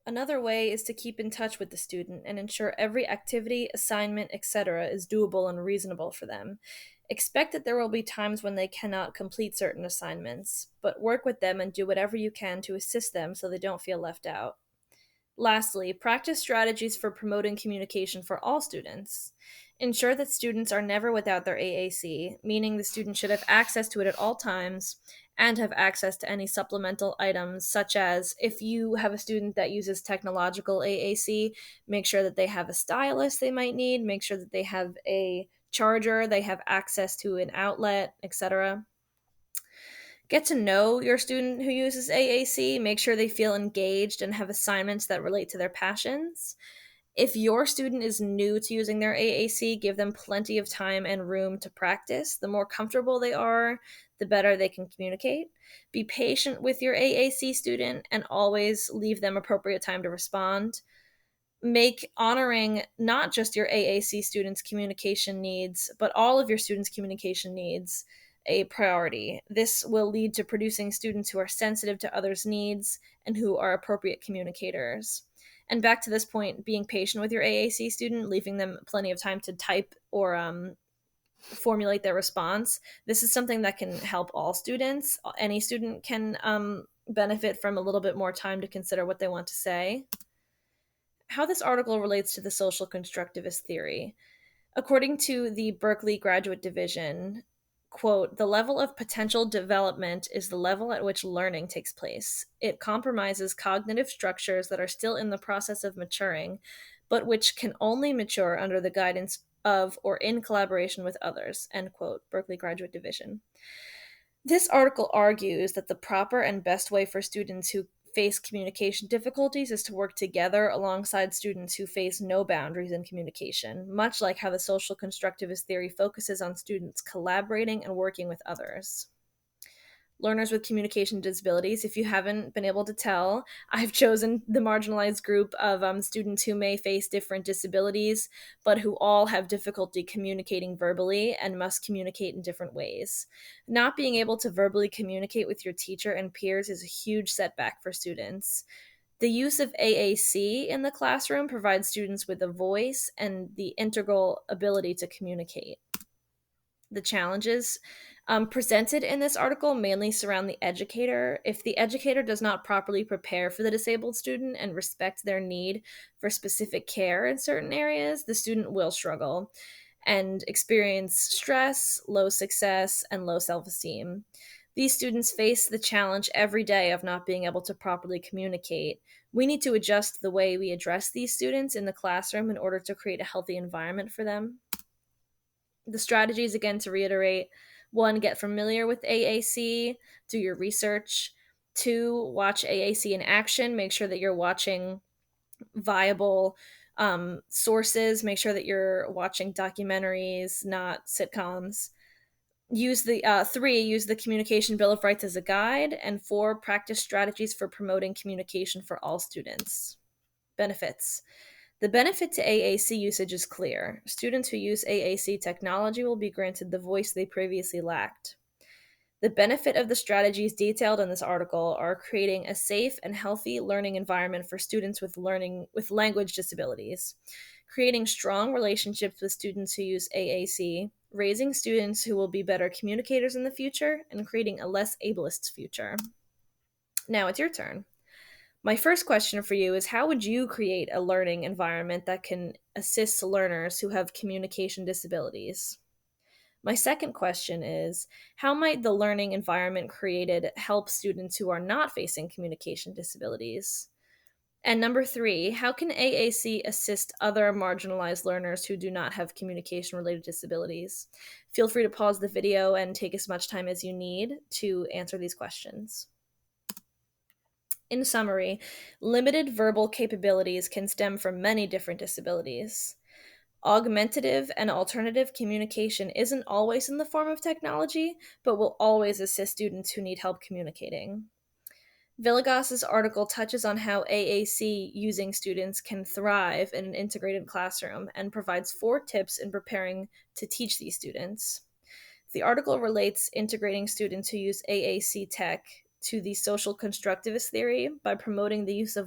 Another way is to keep in touch with the student and ensure every activity, assignment, etc. is doable and reasonable for them. Expect that there will be times when they cannot complete certain assignments, but work with them and do whatever you can to assist them so they don't feel left out. Lastly, practice strategies for promoting communication for all students. Ensure that students are never without their AAC, meaning the student should have access to it at all times and have access to any supplemental items, such as if you have a student that uses technological AAC, make sure that they have a stylus they might need, make sure that they have a charger, they have access to an outlet, etc. Get to know your student who uses AAC, make sure they feel engaged and have assignments that relate to their passions. If your student is new to using their AAC, give them plenty of time and room to practice. The more comfortable they are, the better they can communicate. Be patient with your AAC student and always leave them appropriate time to respond. Make honoring not just your AAC students' communication needs, but all of your students' communication needs a priority. This will lead to producing students who are sensitive to others' needs and who are appropriate communicators. And back to this point, being patient with your AAC student, leaving them plenty of time to type or formulate their response. This is something that can help all students. Any student can benefit from a little bit more time to consider what they want to say. How this article relates to the social constructivist theory. According to the Berkeley Graduate Division, quote, the level of potential development is the level at which learning takes place. It compromises cognitive structures that are still in the process of maturing, but which can only mature under the guidance of or in collaboration with others, end quote, Berkeley Graduate Division. This article argues that the proper and best way for students who face communication difficulties is to work together alongside students who face no boundaries in communication, much like how the social constructivist theory focuses on students collaborating and working with others. Learners with communication disabilities. If you haven't been able to tell, I've chosen the marginalized group of students who may face different disabilities, but who all have difficulty communicating verbally and must communicate in different ways. Not being able to verbally communicate with your teacher and peers is a huge setback for students. The use of AAC in the classroom provides students with a voice and the integral ability to communicate. The challenges presented in this article mainly surround the educator. If the educator does not properly prepare for the disabled student and respect their need for specific care in certain areas, the student will struggle and experience stress, low success, and low self esteem. These students face the challenge every day of not being able to properly communicate. We need to adjust the way we address these students in the classroom in order to create a healthy environment for them. The strategies, again, to reiterate: one, get familiar with AAC, do your research. Two, watch AAC in action. Make sure that you're watching viable sources. Make sure that you're watching documentaries, not sitcoms. Use the three, use the Communication Bill of Rights as a guide. And four, practice strategies for promoting communication for all students. Benefits. The benefit to AAC usage is clear. Students who use AAC technology will be granted the voice they previously lacked. The benefit of the strategies detailed in this article are creating a safe and healthy learning environment for students with language disabilities, creating strong relationships with students who use AAC, raising students who will be better communicators in the future, and creating a less ableist future. Now it's your turn. My first question for you is, how would you create a learning environment that can assist learners who have communication disabilities? My second question is, how might the learning environment created help students who are not facing communication disabilities? And number three, how can AAC assist other marginalized learners who do not have communication related disabilities? Feel free to pause the video and take as much time as you need to answer these questions. In summary, limited verbal capabilities can stem from many different disabilities. Augmentative and alternative communication isn't always in the form of technology, but will always assist students who need help communicating. Villegas's article touches on how AAC using students can thrive in an integrated classroom and provides 4 tips in preparing to teach these students. The article relates integrating students who use AAC tech to the social constructivist theory by promoting the use of